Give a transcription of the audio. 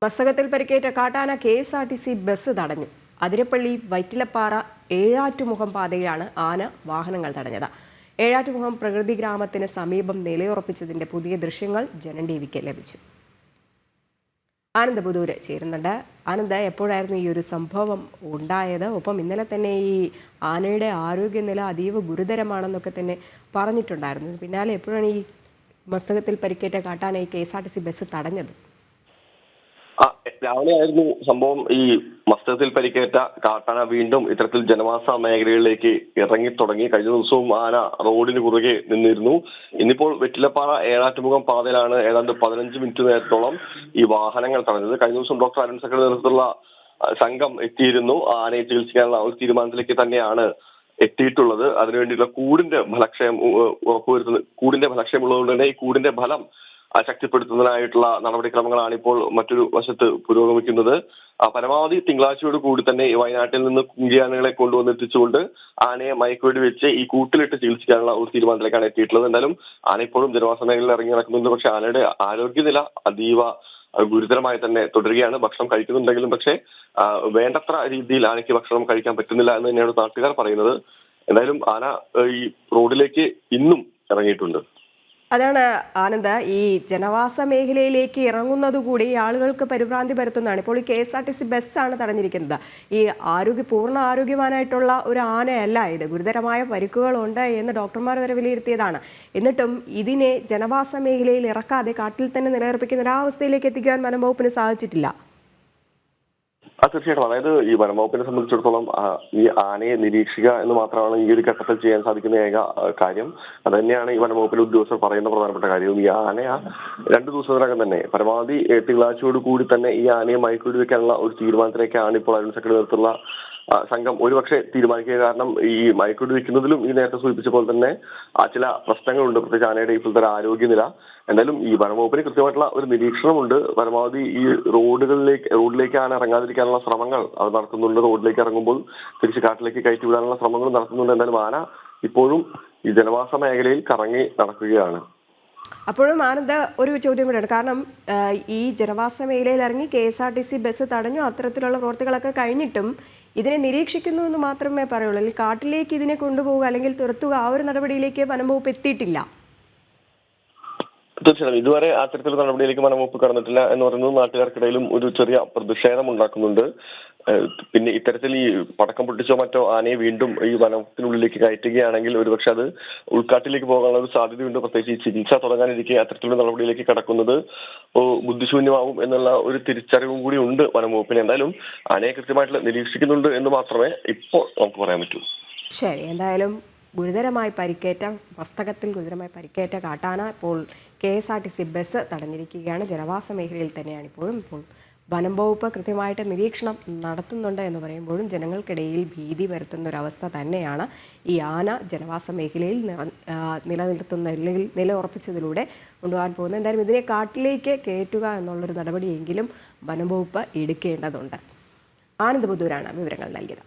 മസ്തകത്തിൽ പരിക്കേറ്റ കാട്ടാന KSRTC bus തടഞ്ഞു. അതിരപ്പള്ളി വൈറ്റിലപ്പാറ ഏഴാറ്റുമുഖം പാതയിലാണ് ആന വാഹനങ്ങൾ തടഞ്ഞത്. ഏഴാറ്റുമുഖം പ്രകൃതി ഗ്രാമത്തിന് സമീപം നിലയുറപ്പിച്ചതിന്റെ പുതിയ ദൃശ്യങ്ങൾ ജനം ടിവിക്ക് ലഭിച്ചു. ആനന്ദ് ബുദൂര് ചേരുന്നുണ്ട്. ആനന്ദ്, എപ്പോഴായിരുന്നു ഈ ഒരു സംഭവം ഉണ്ടായത്? ഒപ്പം ഇന്നലെ തന്നെ ഈ ആനയുടെ ആരോഗ്യനില അതീവ ഗുരുതരമാണെന്നൊക്കെ തന്നെ പറഞ്ഞിട്ടുണ്ടായിരുന്നു. പിന്നാലെ എപ്പോഴാണ് ഈ മസ്തകത്തിൽ പരിക്കേറ്റ കാട്ടാന ഈ KSRTC ബസ് തടഞ്ഞത്? രാവിലെ ആയിരുന്നു സംഭവം. ഈ മസ്തകത്തിൽ പരിക്കേറ്റ കാട്ടാന വീണ്ടും ഇത്തരത്തിൽ ജനവാസ മേഖലകളിലേക്ക് ഇറങ്ങി തുടങ്ങി. കഴിഞ്ഞ ദിവസവും ആന റോഡിന് കുറുകെ നിന്നിരുന്നു. ഇന്നിപ്പോൾ വെറ്റിലപ്പാറ ഏഴാറ്റുമുഖം പാതയിലാണ് ഏതാണ്ട് 15 മിനിറ്റ് നേരത്തോളം ഈ വാഹനങ്ങൾ തടഞ്ഞത്. കഴിഞ്ഞ ദിവസം ഡോക്ടർ അരുൺ സക്കറിന്റെ നേതൃത്വത്തിലുള്ള സംഘം എത്തിയിരുന്നു. ആനയെ ചികിത്സിക്കാനുള്ള ഒരു തീരുമാനത്തിലേക്ക് തന്നെയാണ് എത്തിയിട്ടുള്ളത്. അതിനുവേണ്ടിയുള്ള കൂടിന്റെ ഫലക്ഷയം ഉറപ്പുവരുത്തുന്നത്, കൂടിന്റെ ഫലക്ഷയം ഉള്ളതുകൊണ്ട് തന്നെ ഈ കൂടിന്റെ ഫലം ശക്തിപ്പെടുത്തുന്നതിനായിട്ടുള്ള നടപടിക്രമങ്ങളാണ് ഇപ്പോൾ മറ്റൊരു വശത്ത് പുരോഗമിക്കുന്നത്. പരമാവധി തിങ്കളാഴ്ചയോട് കൂടി തന്നെ വയനാട്ടിൽ നിന്ന് കുങ്കിയാനകളെ കൊണ്ടുവന്നെത്തിച്ചുകൊണ്ട് ആനയെ മയക്കുവെടി വെച്ച് ഈ കൂട്ടിലിട്ട് ചികിത്സിക്കാനുള്ള ഒരു തീരുമാനത്തിലേക്കാണ് എത്തിയിട്ടുള്ളത്. എന്തായാലും ആന ഇപ്പോഴും ജനവാസ മേഖലയിൽ ഇറങ്ങി നടക്കുന്നുണ്ട്. പക്ഷെ ആനയുടെ ആരോഗ്യനില അതീവ ഗുരുതരമായി തന്നെ തുടരുകയാണ്. ഭക്ഷണം കഴിക്കുന്നുണ്ടെങ്കിലും പക്ഷേ വേണ്ടത്ര രീതിയിൽ ആനയ്ക്ക് ഭക്ഷണം കഴിക്കാൻ പറ്റുന്നില്ല എന്ന് തന്നെയാണ് നാട്ടുകാർ പറയുന്നത്. എന്തായാലും ആന ഈ റോഡിലേക്ക് ഇന്നും ഇറങ്ങിയിട്ടുണ്ട്. അതാണ് ആനന്ദ്, ഈ ജനവാസ മേഖലയിലേക്ക് ഇറങ്ങുന്നത് കൂടി ആളുകൾക്ക് പരിഭ്രാന്തി പരത്തുന്നതാണ്. ഇപ്പോൾ ഈ KSRTC ബസ്സാണ് തടഞ്ഞിരിക്കുന്നത്. ഈ പൂർണ്ണ ആരോഗ്യവാനായിട്ടുള്ള ഒരു ആനയല്ല ഇത്. ഗുരുതരമായ പരിക്കുകളുണ്ട് എന്ന് ഡോക്ടർമാർ വരെ വിലയിരുത്തിയതാണ്. എന്നിട്ടും ഇതിനെ ജനവാസ മേഖലയിൽ ഇറക്കാതെ കാട്ടിൽ തന്നെ നിലനിർപ്പിക്കുന്ന ഒരവസ്ഥയിലേക്ക് എത്തിക്കാൻ വനം വകുപ്പിന് സാധിച്ചിട്ടില്ല. തീർച്ചയായിട്ടും. അതായത് ഈ വനംവകുപ്പിനെ സംബന്ധിച്ചിടത്തോളം ഈ ആനയെ നിരീക്ഷിക്കുക എന്ന് മാത്രമാണ് ഈ ഒരു ഘട്ടത്തിൽ ചെയ്യാൻ സാധിക്കുന്ന ഏക കാര്യം. അത് തന്നെയാണ് ഈ വനംവകുപ്പിലെ ഉദ്യോഗസ്ഥർ പറയുന്ന പ്രധാനപ്പെട്ട കാര്യവും. ഈ ആനയെ 2 ദിവസത്തിനകം തന്നെ പരമാവധി തിങ്കളാഴ്ചയോട് കൂടി തന്നെ ഈ ആനയെ മയക്കുവെടി വെക്കാനുള്ള ഒരു തീരുമാനത്തിലേക്കാണ് ഇപ്പോൾ അരുൺ സക്കറിന്റെ നേതൃത്വത്തിലുള്ള സംഘം ഒരുപക്ഷെ തീരുമാനിക്കുക. കാരണം ഈ മയക്കുവെടി വെക്കുന്നതിലും ഈ നേരത്തെ സൂചിപ്പിച്ച പോലെ തന്നെ ചില പ്രശ്നങ്ങളുണ്ട്, പ്രത്യേകിച്ച് ആനയുടെ ഇപ്പോഴത്തെ ആരോഗ്യനില. എന്തായാലും ഈ വനംവകുപ്പിന് കൃത്യമായിട്ടുള്ള ഒരു നിരീക്ഷണമുണ്ട്. പരമാവധി ഈ റോഡിലേക്ക് ആന ഇറങ്ങാതിരിക്കാനുള്ള ശ്രമങ്ങൾ അത് നടത്തുന്നുണ്ട്. റോഡിലേക്ക് ഇറങ്ങുമ്പോൾ തിരിച്ച് കാട്ടിലേക്ക് കയറ്റിവിടാനുള്ള ശ്രമങ്ങൾ നടത്തുന്നുണ്ട്. എന്തായാലും ആന ഇപ്പോഴും ഈ ജനവാസ മേഖലയിൽ കറങ്ങി നടക്കുകയാണ്. അപ്പോഴും ആനന്ദ്, ഒരു ചോദ്യം കൂടെയാണ്. കാരണം ഈ ജനവാസ മേഖലയിൽ ഇറങ്ങി KSRTC ബസ് തടഞ്ഞു, അത്തരത്തിലുള്ള പ്രവൃത്തികളൊക്കെ കഴിഞ്ഞിട്ടും ഇതിനെ നിരീക്ഷിക്കുന്നു എന്ന് മാത്രമേ പറയുള്ളൂ. അല്ലെങ്കിൽ കാട്ടിലേക്ക് ഇതിനെ കൊണ്ടുപോവുക അല്ലെങ്കിൽ തുരത്തുക, ആ ഒരു നടപടിയിലേക്ക് വനംവകുപ്പ് എത്തിയിട്ടില്ല. തീർച്ചയായും ഇതുവരെ അത്തരത്തിലുള്ള നടപടിയിലേക്ക് വനംവകുപ്പ് കടന്നിട്ടില്ല എന്ന് പറയുന്നത് നാട്ടുകാർക്കിടയിലും ഒരു ചെറിയ പ്രതിഷേധം ഉണ്ടാക്കുന്നുണ്ട്. പിന്നെ ഇത്തരത്തിൽ ഈ പടക്കം പൊട്ടിച്ചോ മറ്റോ ആനയെ വീണ്ടും ഈ വനത്തിനുള്ളിലേക്ക് കയറ്റുകയാണെങ്കിൽ ഒരുപക്ഷെ അത് ഉൾക്കാട്ടിലേക്ക് പോകാനുള്ള ഒരു സാധ്യതയുണ്ട്. പ്രത്യേകിച്ച് ഈ ചികിത്സ തുടങ്ങാനിരിക്കെ അത്തരത്തിലുള്ള നടപടിയിലേക്ക് കടക്കുന്നത് ബുദ്ധിശൂന്യമാവും എന്നുള്ള ഒരു തിരിച്ചറിവും കൂടി ഉണ്ട് വനംവകുപ്പിന്. എന്തായാലും ആനയെ കൃത്യമായിട്ട് നിരീക്ഷിക്കുന്നുണ്ട് എന്ന് മാത്രമേ ഇപ്പോൾ നമുക്ക് പറയാൻ പറ്റൂ. ശരി, എന്തായാലും ഗുരുതരമായി പരിക്കേറ്റ കാട്ടാന ഇപ്പോൾ KSRTC ബസ് തടഞ്ഞിരിക്കുകയാണ്. ജനവാസ മേഖലയിൽ തന്നെയാണ് ഇപ്പോഴും. ഇപ്പോൾ വനം വകുപ്പ് കൃത്യമായിട്ട് നിരീക്ഷണം നടത്തുന്നുണ്ട് എന്ന് പറയുമ്പോഴും ജനങ്ങൾക്കിടയിൽ ഭീതി വരുത്തുന്ന ഒരവസ്ഥ തന്നെയാണ് ഈ ആന ജനവാസ മേഖലയിൽ നിലനിർത്തുന്ന അല്ലെങ്കിൽ നിലയുറപ്പിച്ചതിലൂടെ കൊണ്ടുപോകാൻ പോകുന്നത്. എന്തായാലും ഇതിനെ കാട്ടിലേക്ക് കയറ്റുക എന്നുള്ളൊരു നടപടിയെങ്കിലും വനം വകുപ്പ് എടുക്കേണ്ടതുണ്ട്. ആനന്ദ് ബുദൂരാണ് വിവരങ്ങൾ നൽകിയത്.